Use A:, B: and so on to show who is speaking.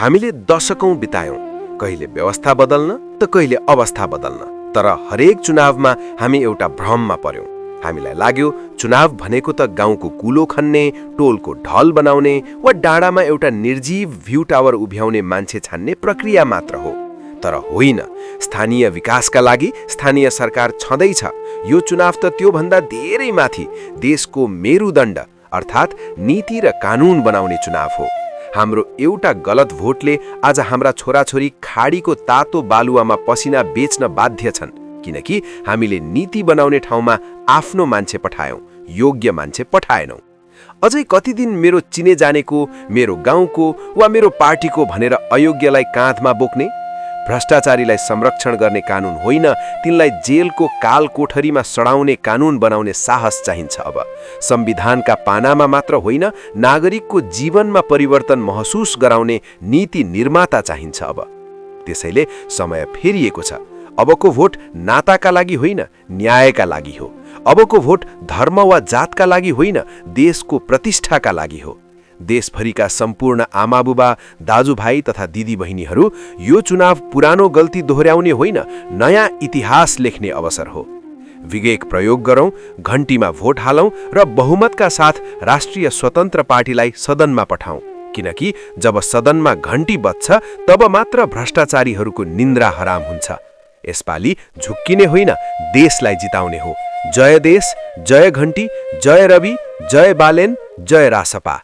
A: हामीले दशकौं बितायौं, कहिले व्यवस्था बदल्न त कहिले अवस्था बदल्न। तर हरेक चुनावमा हामी एउटा भ्रममा पर्यौं। हामीलाई लाग्यो चुनाव भनेको त गाउँको कुलो खन्ने, टोलको ढल बनाउने वा डाँडामा एउटा निर्जीव भ्यू टावर उभ्याउने मान्छे छान्ने प्रक्रिया मात्र हो। तर होइन, स्थानीय विकासका लागि स्थानीय सरकार छँदैछ। यो चुनाव त त्योभन्दा धेरै माथि देशको मेरुदण्ड अर्थात् नीति र कानून बनाउने चुनाव हो। हाम्रो एउटा गलत भोटले आज हाम्रा छोराछोरी खाडीको तातो बालुवामा पसिना बेच्न बाध्य छन्, किनकि हामीले नीति बनाउने ठाउँमा आफ्नो मान्छे पठायौं, योग्य मान्छे पठाएनौं। अझै कति दिन मेरो चिने जानेको, मेरो गाउँको वा मेरो पार्टीको भनेर अयोग्यलाई काँधमा बोक्ने? भ्रष्टाचारीलाई संरक्षण गर्ने कानून होइन, तिनलाई जेलको काल कोठरीमा सडाउने कानून बनाउने साहस चाहिन्छ। अब संविधानका पानामा मात्र होइन, नागरिकको जीवनमा परिवर्तन महसुस गराउने नीति निर्माता चाहिन्छ। अब त्यसैले समय फेरिएको छ। अबको भोट नाताका लागि होइन, न्यायका लागि हो। अबको भोट धर्म वा जातका लागि होइन, देशको प्रतिष्ठाका लागि हो। देशभरिका सम्पूर्ण आमाबुबा, दाजुभाइ तथा दिदीबहिनीहरू, यो चुनाव पुरानो गल्ती दोहोर्याउने होइन, नयाँ इतिहास लेख्ने अवसर हो। विवेक प्रयोग गरौं, घण्टीमा भोट हालौं र बहुमतका साथ राष्ट्रिय स्वतन्त्र पार्टीलाई सदनमा पठाउँ, किनकि जब सदनमा घण्टी बज्छ तब मात्र भ्रष्टाचारीहरूको निन्द्रा हराम हुन्छ। यसपालि झुक्किने होइन, देशलाई जिताउने हो। जय देश, जय घण्टी, जय रवि, जय बालेन, जय रासपा।